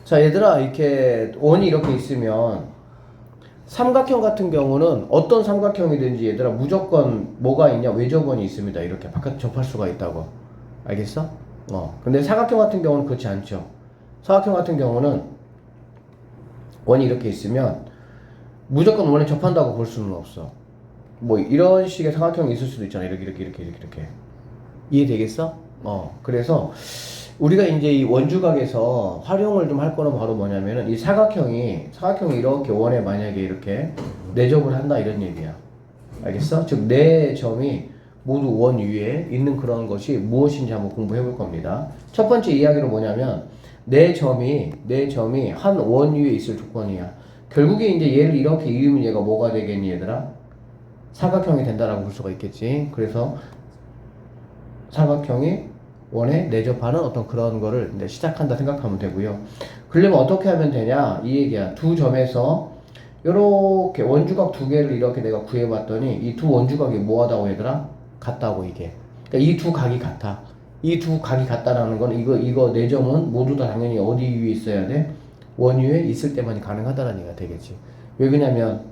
자, 얘들아, 이렇게 원이 이렇게 있으면 삼각형 같은 경우는 어떤 삼각형이든지 얘들아 무조건 뭐가 있냐? 외접원이 있습니다. 이렇게 바깥 접할 수가 있다고. 알겠어? 근데 사각형 같은 경우는 그렇지 않죠. 사각형 같은 경우는 원이 이렇게 있으면 무조건 원에 접한다고 볼 수는 없어. 뭐 이런 식의 사각형이 있을 수도 있잖아. 이렇게. 이해되겠어? 그래서 우리가 이제 이 원주각에서 활용을 좀 할 거는 바로 뭐냐면은 이 사각형이 이렇게 원에 만약에 이렇게 네 접을 한다 이런 얘기야. 알겠어? 즉 네 점이 모두 원 위에 있는 그런 것이 무엇인지 한번 공부해 볼 겁니다. 첫 번째 이야기는 뭐냐면 네 점이 한 원 위에 있을 조건이야. 결국에 이제 얘를 이렇게 이으면 얘가 뭐가 되겠니 얘들아? 사각형이 된다라고 볼 수가 있겠지. 그래서 사각형이 원에 내접하는 어떤 그런 거를 이제 시작한다 생각하면 되고요. 그러려면 어떻게 하면 되냐? 이 얘기야. 두 점에서 요렇게 원주각 두 개를 이렇게 내가 구해봤더니 이 두 원주각이 뭐하다고 얘들아? 같다고 이게. 그러니까 이 두 각이 같아. 이 두 각이 같다라는 건 이거 네 점은 모두 다 당연히 어디 위에 있어야 돼? 원 위에 있을 때만이 가능하다는 얘기가 되겠지. 왜 그러냐면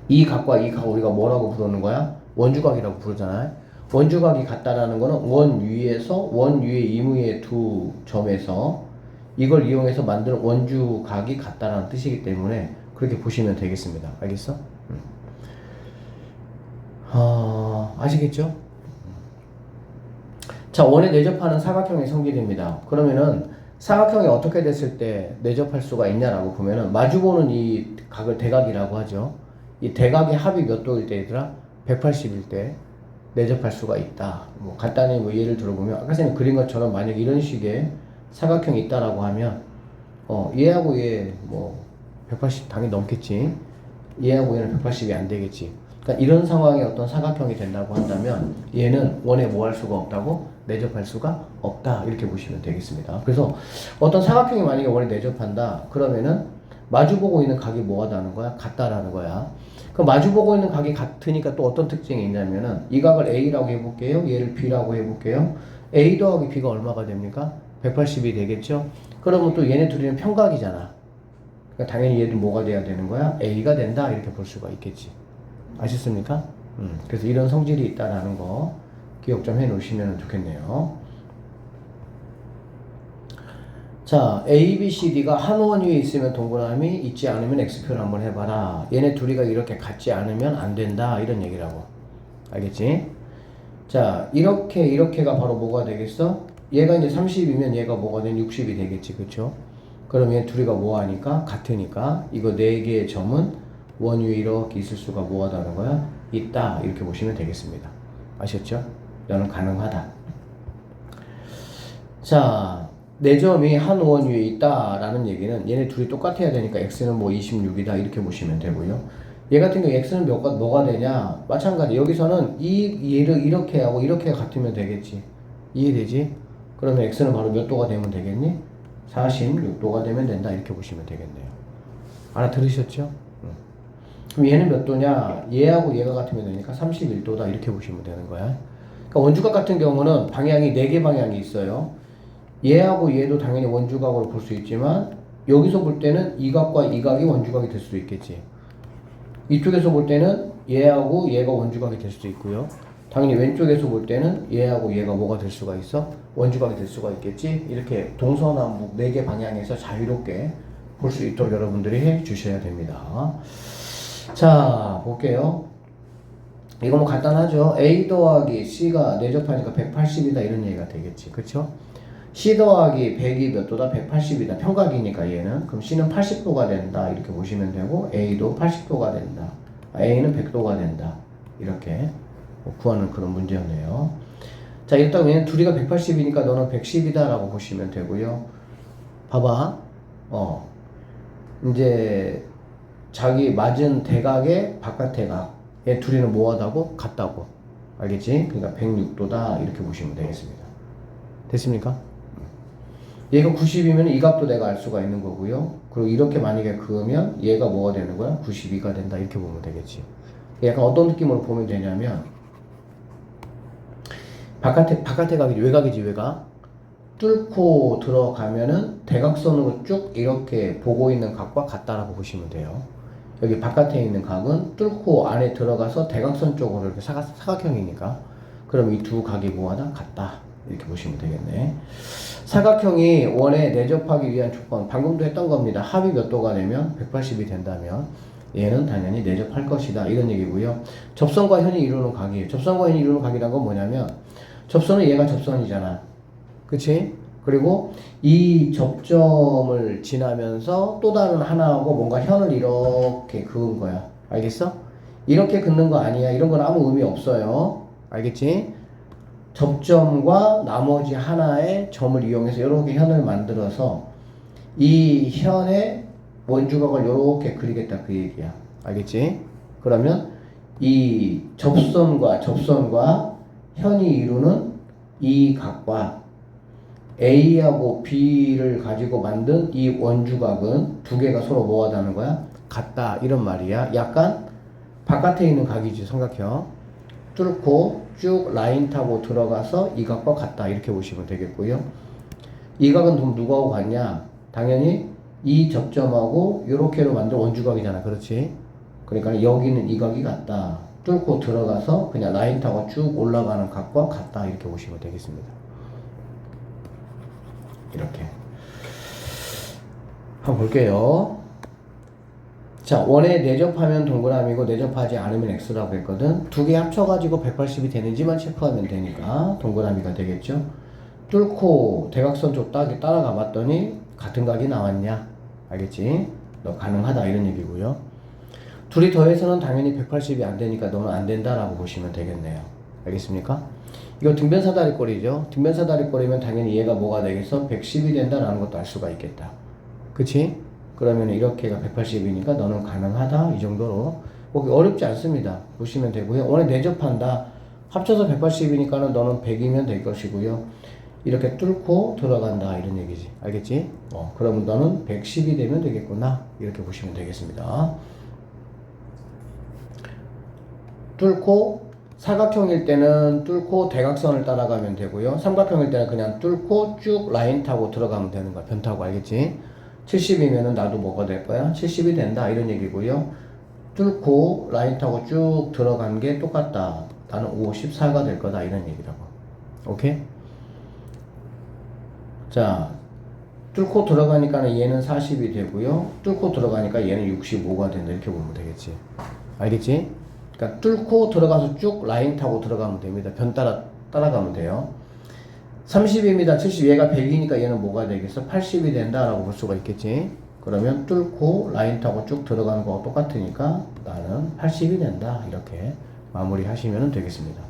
이 각과 이 각 우리가 뭐라고 부르는 거야? 원주각이라고 부르잖아요. 원주각이 같다라는 거는 원 위에 이무의 두 점에서 이걸 이용해서 만든 원주각이 같다라는 뜻이기 때문에 그렇게 보시면 되겠습니다. 알겠어? 아시겠죠? 자, 원에 내접하는 사각형의 성질입니다. 그러면은 사각형이 어떻게 됐을 때 내접할 수가 있냐라고 보면은 마주보는 이 각을 대각이라고 하죠. 이 대각의 합이 몇 도일 때 얘들아? 180일 때 내접할 수가 있다. 뭐 간단히 뭐 예를 들어보면 아까 전에 그린 것처럼 만약 이런 식의 사각형이 있다라고 하면 얘하고 얘 뭐 180 당연히 넘겠지. 얘하고 얘는 180이 안 되겠지. 그러니까 이런 상황의 어떤 사각형이 된다고 한다면 얘는 원에 뭐 할 수가 없다고? 내접할 수가 없다. 이렇게 보시면 되겠습니다. 그래서 어떤 사각형이 만약에 원에 내접한다. 그러면은 마주보고 있는 각이 뭐하다는 거야? 같다라는 거야. 그 마주보고 있는 각이 같으니까 또 어떤 특징이 있냐면은 이 각을 A라고 해볼게요. 얘를 B라고 해볼게요. A 더하기 B가 얼마가 됩니까? 180이 되겠죠? 그러면 또 얘네 둘이는 평각이잖아. 그러니까 당연히 얘도 뭐가 돼야 되는 거야? A가 된다. 이렇게 볼 수가 있겠지. 아셨습니까? 그래서 이런 성질이 있다라는 거 기억 좀 해 놓으시면 좋겠네요. 자, A, B, C, D가 한 원 위에 있으면 동그라미, 있지 않으면 X표를 한번 해봐라. 얘네 둘이가 이렇게 같지 않으면 안 된다. 이런 얘기라고. 알겠지? 자, 이렇게가 바로 뭐가 되겠어? 얘가 이제 30이면 얘가 뭐가 되면 60이 되겠지. 그쵸? 그럼 얘 둘이가 뭐 하니까? 같으니까 이거 네 개의 점은 원 위에 이렇게 있을 수가 뭐 하다는 거야? 있다. 이렇게 보시면 되겠습니다. 아셨죠? 너는 가능하다. 자, 네 점이 한 원 위에 있다라는 얘기는 얘네 둘이 똑같아야 되니까 x는 뭐 26이다 이렇게 보시면 되고요. 얘 같은 경우 x는 뭐가 되냐? 마찬가지 여기서는 얘를 이렇게 하고 이렇게 같으면 되겠지. 이해되지? 그러면 x는 바로 몇 도가 되면 되겠니? 46도가 되면 된다 이렇게 보시면 되겠네요. 알아들으셨죠? 그럼 얘는 몇 도냐? 얘하고 얘가 같으면 되니까 31도다 이렇게 보시면 되는 거야. 그러니까 원주각 같은 경우는 방향이 4개 방향이 있어요. 얘하고 얘도 당연히 원주각으로 볼 수 있지만 여기서 볼 때는 이 각과 이 각이 원주각이 될 수도 있겠지. 이쪽에서 볼 때는 얘하고 얘가 원주각이 될 수도 있고요. 당연히 왼쪽에서 볼 때는 얘하고 얘가 뭐가 될 수가 있어? 원주각이 될 수가 있겠지. 이렇게 동서남북 4개 방향에서 자유롭게 볼 수 있도록 여러분들이 해 주셔야 됩니다. 자, 볼게요. 이거 뭐 간단하죠. A 더하기 C가 내접하니까 180이다 이런 얘기가 되겠지. 그쵸? C 더하기 100이 몇 도다? 180이다. 평각이니까 얘는. 그럼 C는 80도가 된다. 이렇게 보시면 되고 A도 80도가 된다. A는 100도가 된다. 이렇게 구하는 그런 문제였네요. 자, 일단 얘는 둘이가 180이니까 너는 110이다 라고 보시면 되고요. 봐봐. 이제 자기 맞은 대각의 바깥 각. 얘 둘이는 뭐하다고? 같다고. 알겠지? 그러니까 106도다. 이렇게 보시면 되겠습니다. 됐습니까? 얘가 90이면 이 값도 내가 알 수가 있는 거고요. 그리고 이렇게 만약에 그으면 얘가 뭐가 되는 거야? 92가 된다. 이렇게 보면 되겠지. 약간 어떤 느낌으로 보면 되냐면 바깥에 각이 외곽이지 외곽. 뚫고 들어가면은 대각선으로 쭉 이렇게 보고 있는 각과 같다라고 보시면 돼요. 여기 바깥에 있는 각은 뚫고 안에 들어가서 대각선 쪽으로 이렇게 사각형이니까 그럼 이 두 각이 뭐하다? 같다. 이렇게 보시면 되겠네. 사각형이 원에 내접하기 위한 조건, 방금도 했던 겁니다. 합이 몇 도가 되면 180이 된다면 얘는 당연히 내접할 것이다. 이런 얘기고요. 접선과 현이 이루는 각이에요. 접선과 현이 이루는 각이란 건 뭐냐면 접선은 얘가 접선이잖아. 그치? 그리고 이 접점을 지나면서 또 다른 하나하고 뭔가 현을 이렇게 그은 거야. 알겠어? 이렇게 긋는 거 아니야. 이런 건 아무 의미 없어요. 알겠지? 접점과 나머지 하나의 점을 이용해서 이렇게 현을 만들어서 이 현의 원주각을 이렇게 그리겠다 그 얘기야. 알겠지? 그러면 이 접선과 현이 이루는 이 각과 A하고 B를 가지고 만든 이 원주각은 두 개가 서로 뭐 하다는 거야? 같다 이런 말이야. 약간 바깥에 있는 각이지 삼각형. 뚫고 쭉 라인 타고 들어가서 이 각과 같다 이렇게 보시면 되겠고요. 이 각은 그럼 누구하고 같냐? 당연히 이 접점하고 요렇게로 만든 원주각이잖아. 그렇지? 그러니까 여기는 이 각이 같다. 뚫고 들어가서 그냥 라인 타고 쭉 올라가는 각과 같다 이렇게 보시면 되겠습니다. 이렇게 한번 볼게요. 자, 원에 내접하면 동그라미고 내접하지 않으면 X라고 했거든. 두 개 합쳐가지고 180이 되는지만 체크하면 되니까 동그라미가 되겠죠. 뚫고 대각선 쪽 따라가 봤더니 같은 각이 나왔냐? 알겠지? 너 가능하다 이런 얘기고요. 둘이 더해서는 당연히 180이 안 되니까 너는 안 된다라고 보시면 되겠네요. 알겠습니까? 이거 등변사다리꼴이죠. 등변사다리꼴이면 당연히 얘가 뭐가 되겠어? 110이 된다라는 것도 알 수가 있겠다. 그치? 그러면 이렇게가 180이니까 너는 가능하다 이 정도로 보기 어렵지 않습니다. 보시면 되고요. 원래 내접한다 합쳐서 180이니까는 너는 100이면 될 것이고요. 이렇게 뚫고 들어간다 이런 얘기지. 알겠지? 그러면 너는 110이 되면 되겠구나 이렇게 보시면 되겠습니다. 뚫고 사각형일 때는 뚫고 대각선을 따라가면 되고요. 삼각형일 때는 그냥 뚫고 쭉 라인 타고 들어가면 되는 거야. 변 타고. 알겠지? 70이면은 나도 뭐가 될 거야? 70이 된다 이런 얘기고요. 뚫고 라인 타고 쭉 들어간 게 똑같다. 나는 54가 될 거다 이런 얘기라고. 오케이? 자, 뚫고 들어가니까 얘는 40이 되고요. 뚫고 들어가니까 얘는 65가 된다 이렇게 보면 되겠지. 알겠지? 그러니까 뚫고 들어가서 쭉 라인 타고 들어가면 됩니다. 변 따라가면 돼요. 30입니다. 70 얘가 100이니까 얘는 뭐가 되겠어? 80이 된다라고 볼 수가 있겠지. 그러면 뚫고 라인 타고 쭉 들어가는 거와 똑같으니까 나는 80이 된다 이렇게 마무리 하시면 되겠습니다.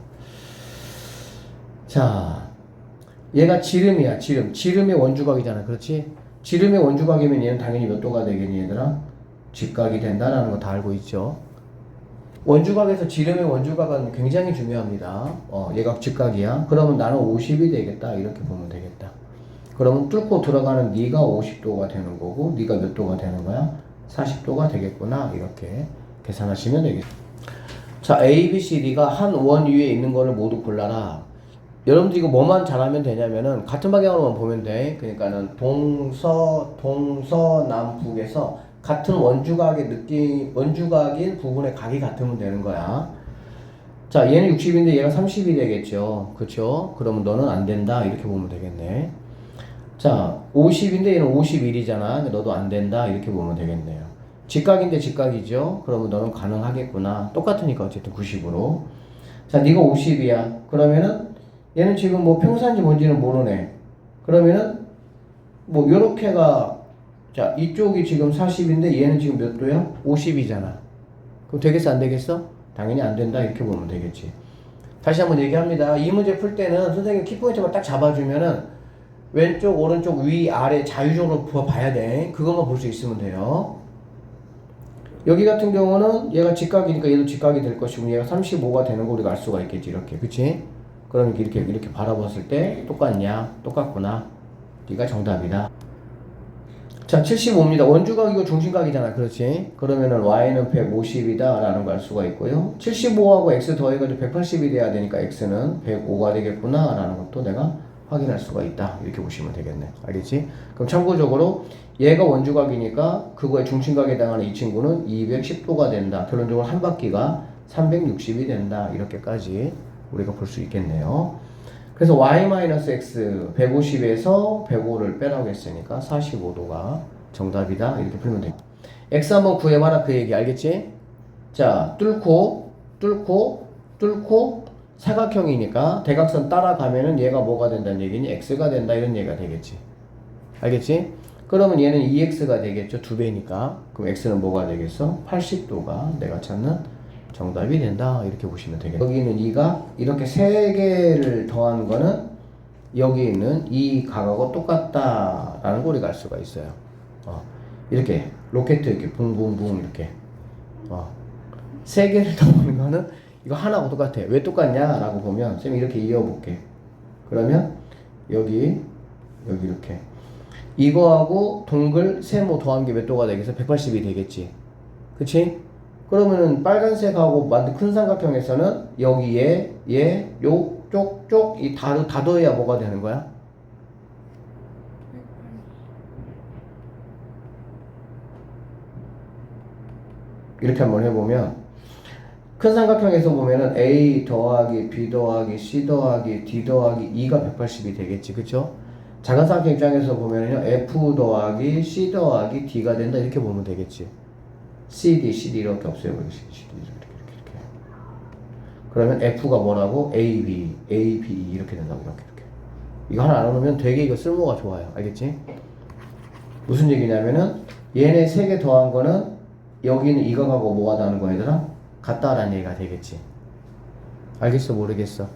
자, 얘가 지름이야. 지름의 원주각이잖아. 그렇지? 지름의 원주각이면 얘는 당연히 몇 도가 되겠니 얘들아? 직각이 된다라는 거 다 알고 있죠. 원주각에서 지름의 원주각은 굉장히 중요합니다. 얘가 직각이야. 그러면 나는 50이 되겠다. 이렇게 보면 되겠다. 그러면 뚫고 들어가는 네가 50도가 되는 거고 네가 몇 도가 되는 거야? 40도가 되겠구나. 이렇게 계산하시면 되겠습니다. 자, A, B, C, D가 한 원 위에 있는 거를 모두 골라라. 여러분들 이거 뭐만 잘하면 되냐면은 같은 방향으로만 보면 돼. 그러니까는 동서남북에서 같은 원주각인 부분의 각이 같으면 되는 거야. 자, 얘는 60인데 얘가 30이 되겠죠. 그쵸? 그러면 너는 안 된다. 이렇게 보면 되겠네. 자, 50인데 얘는 51이잖아. 너도 안 된다. 이렇게 보면 되겠네요. 직각인데 직각이죠. 그러면 너는 가능하겠구나. 똑같으니까 어쨌든 90으로. 자, 네가 50이야. 그러면은 얘는 지금 뭐 평사인지 뭔지는 모르네. 그러면은 뭐 요렇게가 자, 이쪽이 지금 40인데 얘는 지금 몇 도야? 50이잖아. 그럼 되겠어 안 되겠어? 당연히 안 된다 이렇게 보면 되겠지. 다시 한번 얘기합니다. 이 문제 풀 때는 선생님 키포인트만 딱 잡아주면은 왼쪽 오른쪽 위 아래 자유적으로 봐야 돼. 그것만 볼 수 있으면 돼요. 여기 같은 경우는 얘가 직각이니까 얘도 직각이 될 것이고 얘가 35가 되는 거 우리가 알 수가 있겠지. 이렇게 그치? 그러면 이렇게 바라봤을 때 똑같냐? 똑같구나. 네가 정답이다. 자, 75입니다. 원주각이고 중심각이잖아. 그렇지? 그러면은 y는 150이다 라는 걸 알 수가 있고요. 75하고 x 더해가지고 180이 돼야 되니까 x는 105가 되겠구나 라는 것도 내가 확인할 수가 있다. 이렇게 보시면 되겠네. 알겠지? 그럼 참고적으로 얘가 원주각이니까 그거의 중심각에 해당하는 이 친구는 210도가 된다. 결론적으로 한 바퀴가 360이 된다. 이렇게까지 우리가 볼 수 있겠네요. 그래서 y-x 150에서 105를 빼라고 했으니까 45도가 정답이다. 이렇게 풀면 됩니다. x 한번 구해봐라 그 얘기 알겠지? 자, 뚫고 사각형이니까 대각선 따라가면은 얘가 뭐가 된다는 얘기니? x가 된다 이런 얘기가 되겠지. 알겠지? 그러면 얘는 2x가 되겠죠. 2배니까. 그럼 x는 뭐가 되겠어? 80도가 내가 찾는 정답이 된다. 이렇게 보시면 되겠죠. 여기 있는 2가 이렇게 3개를 더한 거는 여기 있는 이 각하고 똑같다라는 걸 우리가 알 수가 있어요. 이렇게 로켓 이렇게 붕붕붕 이렇게 3개를 더하는 거는 이거 하나하고 똑같아. 왜 똑같냐? 라고 보면 쌤이 이렇게 이어볼게. 그러면 여기 이렇게 이거하고 동글 세모 더한 게 몇 도가 되겠어? 180이 되겠지. 그치? 그러면은 빨간색하고 만든 큰 삼각형에서는 여기에 요쪽 이 다 더해야 뭐가 되는 거야? 이렇게 한번 해보면 큰 삼각형에서 보면은 A 더하기 B 더하기 C 더하기 D 더하기 2가 180이 되겠지. 그쵸? 작은 삼각형 입장에서 보면은요 F 더하기 C 더하기 D가 된다 이렇게 보면 되겠지. CD 이렇게 없애버리겠지. 이렇게. 그러면 F가 뭐라고? AB 이렇게 된다고 이렇게. 이거 하나 알아놓으면 되게 이거 쓸모가 좋아요. 알겠지? 무슨 얘기냐면은 얘네 3개 더한 거는 여기는 이거하고 뭐가 다른 거야 얘들아? 같다라는 얘기가 되겠지. 알겠어? 모르겠어?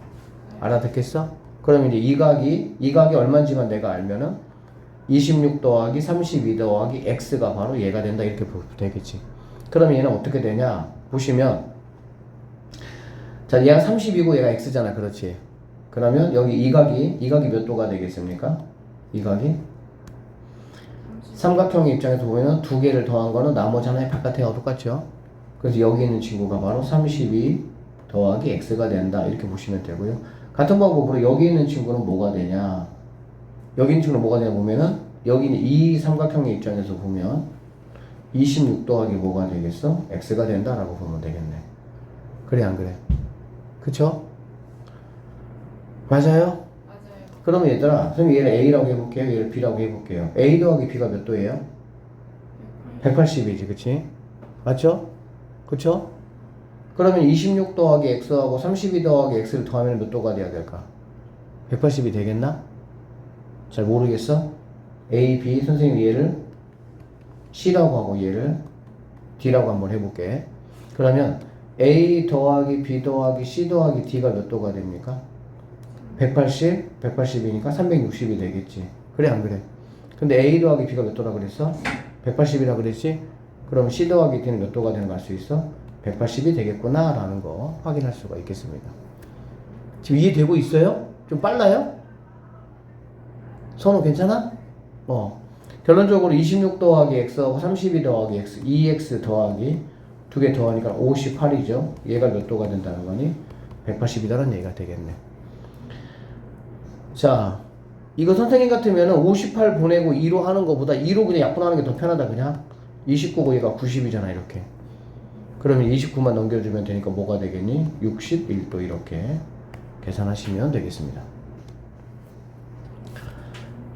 알아듣겠어? 그러면 이제 이 각이 얼마인지만 내가 알면은 26 더하기 32 더하기 x가 바로 얘가 된다 이렇게 되겠지. 그러면 얘는 어떻게 되냐? 보시면 자 얘가 32고 얘가 x잖아. 그렇지? 그러면 여기 이 각이 몇 도가 되겠습니까? 이 각이 삼각형의 입장에서 보면은 2개를 더한 거는 나머지 하나의 바깥에와 똑같죠? 그래서 여기 있는 친구가 바로 32 더하기 x가 된다 이렇게 보시면 되고요. 같은 방법으로 여기 있는 친구는 뭐가 되냐? 여기 있는 친구는 뭐가 되냐 보면은 여기 있는 이 삼각형의 입장에서 보면 26 더하기 뭐가 되겠어? x가 된다라고 보면 되겠네. 그래 안 그래? 그쵸? 맞아요? 그러면 얘들아, 선생님 얘를 A라고 해볼게요. 얘를 B라고 해볼게요. A 더하기 B가 몇 도예요? 180이지, 그치? 맞죠? 그쵸? 그러면 26 더하기 X하고 32 더하기 X를 더하면 몇 도가 돼야 될까? 180이 되겠나? 잘 모르겠어? A, B, 선생님 얘를 C라고 하고 얘를 D라고 한번 해볼게. 그러면 A 더하기 B 더하기 C 더하기 D가 몇 도가 됩니까? 180이니까 360이 되겠지. 그래 안 그래? 근데 A 더하기 B가 몇 도라 그랬어? 180이라 그랬지? 그럼 C 더하기 D는 몇 도가 되는 거 알 수 있어? 180이 되겠구나 라는 거 확인할 수가 있겠습니다. 지금 이해되고 있어요? 좀 빨라요? 선호 괜찮아? 결론적으로 26 더하기 X하고 32 더하기 X 2X 더하기 2개 더하니까 58이죠. 얘가 몇 도가 된다는 거니? 180이다라는 얘기가 되겠네. 자, 이거 선생님 같으면 58 보내고 2로 하는 것보다 2로 그냥 약분하는 게 더 편하다 그냥. 29고 얘가 90이잖아 이렇게. 그러면 29만 넘겨주면 되니까 뭐가 되겠니? 61도 이렇게 계산하시면 되겠습니다.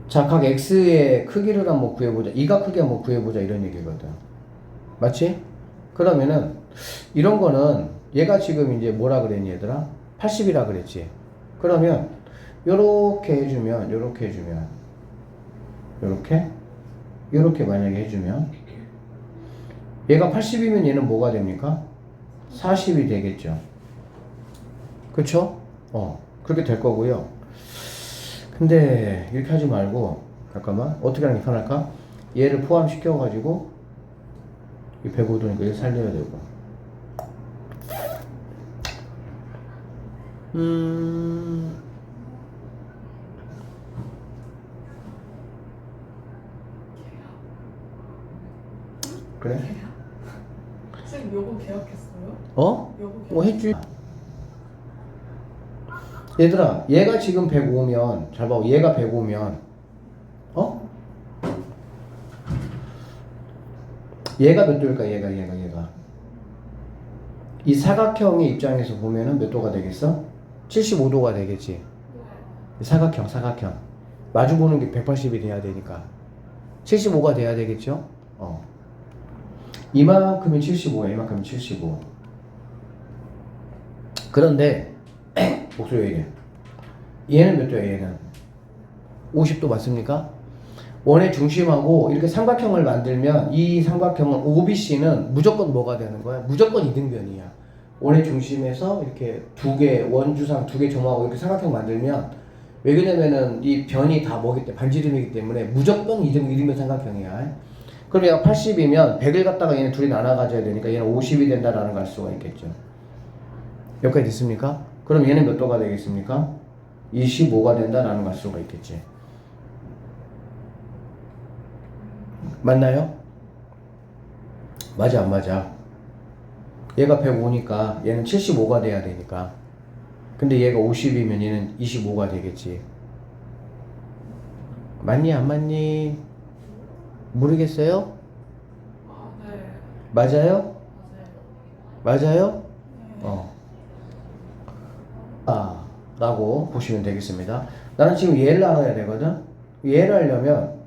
자, 각 x의 크기를 한번 구해보자. 이각 크기 한번 구해보자 이런 얘기거든. 맞지? 그러면은 이런 거는 얘가 지금 이제 뭐라 그랬니 얘들아? 80이라 그랬지. 그러면 요렇게 해주면 요렇게 만약에 해주면 얘가 80이면 얘는 뭐가 됩니까? 40이 되겠죠. 그쵸? 그렇게 될 거고요. 근데 이렇게 하지 말고 잠깐만 어떻게 하는 게 편할까? 얘를 포함시켜가지고 이 105도니까 얘를 살려야 되고 그래? 선생님 요거 계약했어요? 뭐 했지? 얘들아, 얘가 지금 105면, 잘 봐, 얘가 105면, 어? 얘가 몇 도일까? 얘가. 이 사각형의 입장에서 보면은 몇 도가 되겠어? 75도가 되겠지. 사각형. 마주 보는 게 180이 돼야 되니까. 75가 돼야 되겠죠? 이만큼이 75야, 이만큼이 75. 그런데, 목소리 왜 이래? 얘는 몇 도야, 얘는? 50도 맞습니까? 원의 중심하고 이렇게 삼각형을 만들면 이 삼각형은 OBC는 무조건 뭐가 되는 거야? 무조건 이등변이야. 원의 중심에서 이렇게 두 개, 원주상 두 개 점하고 이렇게 삼각형 만들면 왜 그러냐면은 이 변이 다 뭐기 때문에 반지름이기 때문에 무조건 이등변 삼각형이야. 그럼 얘가 80이면 100을 갖다가 얘네 둘이 나눠 가져야 되니까 얘는 50이 된다라는 걸 알 수가 있겠죠. 여기까지 됐습니까? 그럼 얘는 몇 도가 되겠습니까? 25가 된다라는 걸 알 수가 있겠지. 맞나요? 맞아, 안 맞아? 얘가 105니까 얘는 75가 돼야 되니까. 근데 얘가 50이면 얘는 25가 되겠지. 맞니, 안 맞니? 모르겠어요? 네. 맞아요? 맞아요? 네. 라고 보시면 되겠습니다. 나는 지금 얘를 알아야 되거든? 얘를 알려면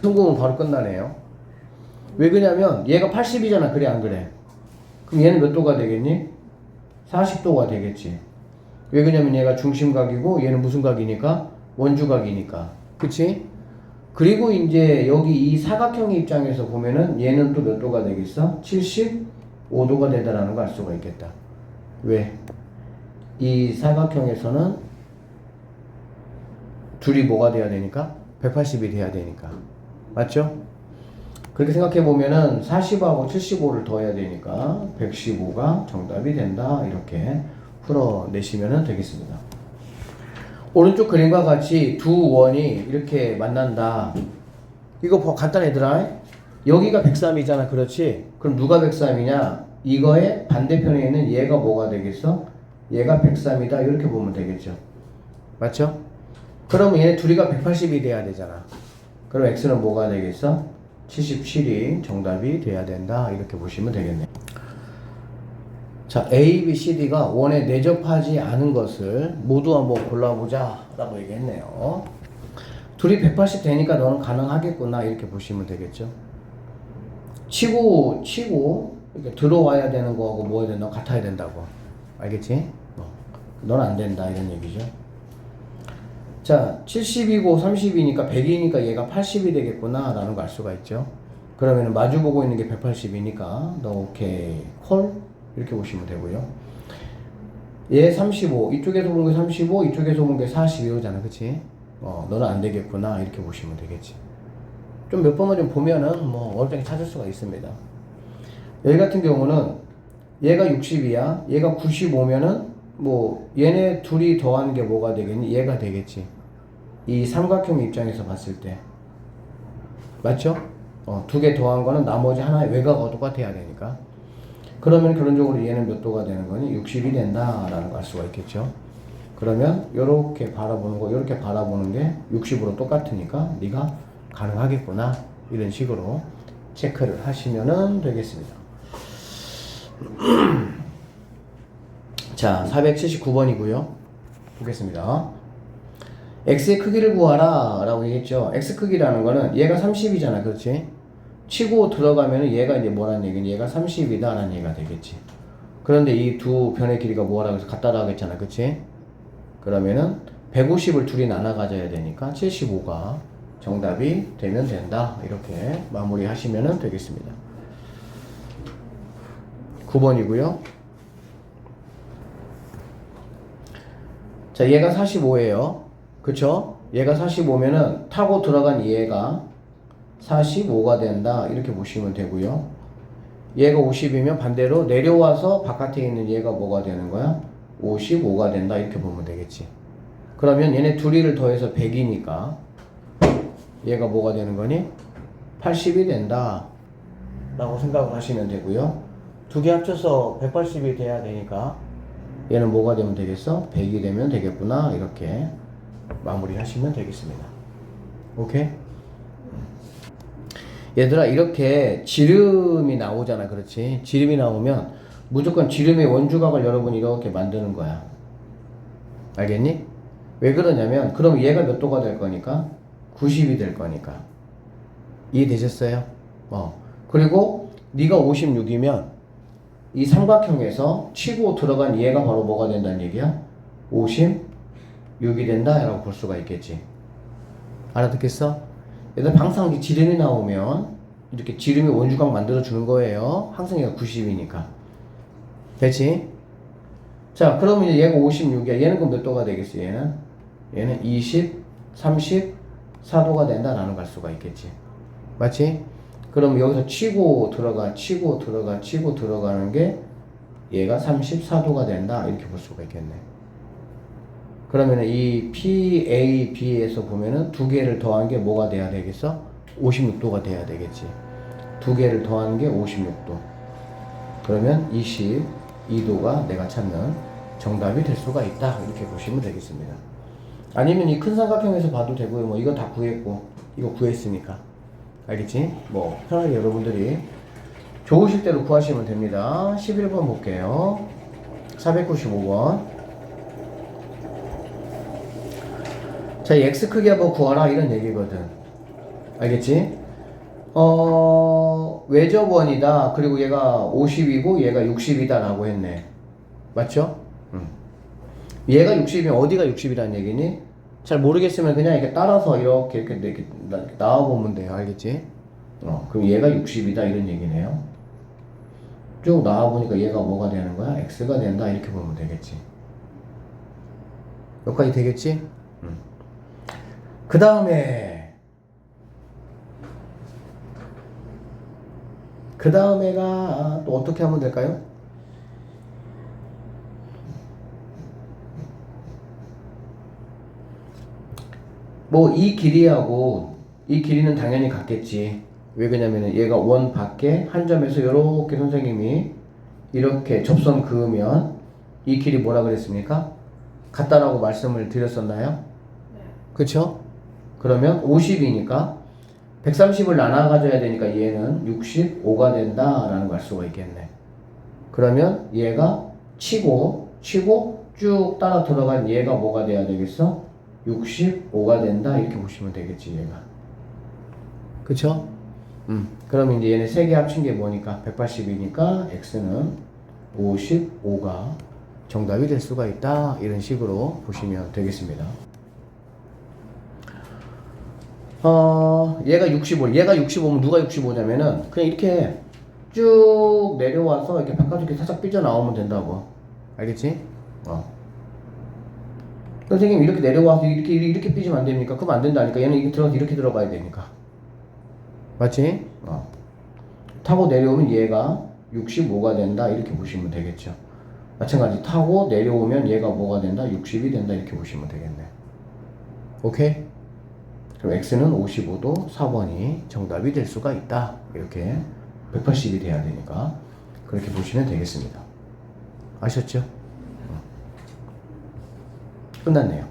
성공은 바로 끝나네요. 왜 그러냐면 얘가 80이잖아. 그래 안 그래? 그럼 얘는 몇 도가 되겠니? 40도가 되겠지. 왜 그러냐면 얘가 중심각이고 얘는 무슨 각이니까? 원주각이니까. 그치? 그리고 이제 여기 이 사각형의 입장에서 보면은 얘는 또 몇 도가 되겠어? 75도가 된다라는 걸 알 수가 있겠다. 왜? 이 사각형에서는 둘이 뭐가 돼야 되니까? 180이 돼야 되니까. 맞죠? 그렇게 생각해 보면은 40하고 75를 더해야 되니까 115가 정답이 된다. 이렇게 풀어내시면 되겠습니다. 오른쪽 그림과 같이 두 원이 이렇게 만난다. 이거 간단하더라. 여기가 103이잖아. 그렇지? 그럼 누가 103이냐? 이거의 반대편에 있는 얘가 뭐가 되겠어? 얘가 103이다. 이렇게 보면 되겠죠. 맞죠? 그러면 얘네 둘이가 180이 돼야 되잖아. 그럼 x는 뭐가 되겠어? 77이 정답이 돼야 된다. 이렇게 보시면 되겠네. 자, A, B, C, D가 원에 내접하지 않은 것을 모두 한번 골라보자 라고 얘기했네요. 둘이 180 되니까 너는 가능하겠구나. 이렇게 보시면 되겠죠. 치고 이렇게 들어와야 되는 거하고 뭐 해야 된다? 같아야 된다고. 알겠지? 넌 안 된다. 이런 얘기죠. 자, 70이고 30이니까 100이니까 얘가 80이 되겠구나 라는 걸 알 수가 있죠. 그러면 마주보고 있는 게 180이니까 너 오케이 콜 이렇게 보시면 되고요. 얘 35, 이쪽에서 본 게 35, 이쪽에서 본 게 42잖아. 그치? 너는 안 되겠구나 이렇게 보시면 되겠지. 좀 몇 번만 좀 보면은 뭐 어렵게 찾을 수가 있습니다. 여기 같은 경우는 얘가 60이야. 얘가 95면은 뭐 얘네 둘이 더하는 게 뭐가 되겠니? 얘가 되겠지. 이 삼각형 입장에서 봤을 때 맞죠? 두 개 더한 거는 나머지 하나의 외곽하고 똑같아야 되니까. 그러면 결론적으로 얘는 몇 도가 되는 거니? 60이 된다라는 걸 알 수가 있겠죠. 그러면 요렇게 바라보는 거, 요렇게 바라보는 게 60으로 똑같으니까 네가 가능하겠구나. 이런 식으로 체크를 하시면 되겠습니다. 자, 479번이고요. 보겠습니다. x의 크기를 구하라 라고 얘기했죠. x 크기라는 거는 얘가 30이잖아. 그렇지? 치고 들어가면은 얘가 이제 뭐라는 얘기는 얘가 30이다 라는 얘기가 되겠지. 그런데 이 두 변의 길이가 뭐라고 해서 같다라고 하겠잖아. 그치? 그러면은 150을 둘이 나눠 가져야 되니까 75가 정답이 되면 된다. 이렇게 마무리 하시면 되겠습니다. 9번이고요. 자, 얘가 45예요. 그쵸? 얘가 45면은 타고 들어간 얘가 45가 된다. 이렇게 보시면 되고요. 얘가 50이면 반대로 내려와서 바깥에 있는 얘가 뭐가 되는 거야? 55가 된다. 이렇게 보면 되겠지. 그러면 얘네 둘이를 더해서 100이니까 얘가 뭐가 되는 거니? 80이 된다. 라고 생각을 하시면 되고요. 두 개 합쳐서 180이 돼야 되니까 얘는 뭐가 되면 되겠어? 100이 되면 되겠구나. 이렇게 마무리 하시면 되겠습니다. 오케이? 얘들아, 이렇게 지름이 나오잖아. 그렇지? 지름이 나오면 무조건 지름의 원주각을 여러분이 이렇게 만드는 거야. 알겠니? 왜 그러냐면 그럼 얘가 몇 도가 될 거니까? 90이 될 거니까. 이해되셨어요? 그리고 네가 56이면 이 삼각형에서 치고 들어간 얘가 바로 뭐가 된다는 얘기야? 56이 된다 라고 볼 수가 있겠지. 알아듣겠어? 얘들 항상 이렇게 지름이 나오면 이렇게 지름이 원주각 만들어 주는 거예요. 항상 얘가 90이니까. 됐지? 자, 그러면 이제 얘가 56이야. 얘는 그럼 몇 도가 되겠어? 얘는 20, 34도가 된다라는 갈 수가 있겠지. 맞지? 그럼 여기서 치고 들어가는 게 얘가 34도가 된다. 이렇게 볼 수가 있겠네. 그러면 이 PAB에서 보면은 두 개를 더한 게 뭐가 돼야 되겠어? 56도가 돼야 되겠지. 두 개를 더한 게 56도. 그러면 22도가 내가 찾는 정답이 될 수가 있다. 이렇게 보시면 되겠습니다. 아니면 이 큰 삼각형에서 봐도 되고요. 뭐 이거 다 구했고, 이거 구했으니까. 알겠지? 뭐 편하게 여러분들이 좋으실 대로 구하시면 됩니다. 11번 볼게요. 495번. 자, 이 x 크기 한번 구하라 이런 얘기거든. 알겠지? 외접원이다. 그리고 얘가 50이고 얘가 60이다 라고 했네. 맞죠? 얘가 60이면 어디가 60이라는 얘기니? 잘 모르겠으면 그냥 이렇게 따라서 이렇게 나와보면 돼요. 알겠지? 그럼 얘가 60이다 이런 얘기네요. 쭉 나와보니까 얘가 뭐가 되는 거야? x가 된다 이렇게 보면 되겠지. 여기까지 되겠지? 그 다음에가 또 어떻게 하면 될까요? 뭐 이 길이하고 이 길이는 당연히 같겠지. 왜 그러냐면은 얘가 원 밖에 한 점에서 이렇게 선생님이 이렇게 접선 그으면 이 길이 뭐라 그랬습니까? 같다라고 말씀을 드렸었나요? 네. 그쵸? 그러면 50이니까 130을 나눠 가져야 되니까 얘는 65가 된다라는 걸 알 수가 있겠네. 그러면 얘가 치고 쭉 따라 들어간 얘가 뭐가 돼야 되겠어? 65가 된다 이렇게 보시면 되겠지 얘가. 그쵸? 그럼 이제 얘네 세 개 합친 게 뭐니까 180이니까 x는 55가 정답이 될 수가 있다 이런 식으로 보시면 되겠습니다. 얘가 65면 누가 65냐면은 그냥 이렇게 쭉 내려와서 이렇게 바깥으로 이렇게 살짝 삐져나오면 된다고. 알겠지? 선생님 이렇게 내려와서 이렇게 삐지면 안 됩니까? 그럼 안 된다니까. 얘는 이렇게 들어가야 되니까. 맞지? 타고 내려오면 얘가 65가 된다 이렇게 보시면 되겠죠. 마찬가지 타고 내려오면 얘가 뭐가 된다? 60이 된다 이렇게 보시면 되겠네. 오케이? 그럼 x는 55도 4번이 정답이 될 수가 있다. 이렇게 180이 돼야 되니까 그렇게 보시면 되겠습니다. 아셨죠? 끝났네요.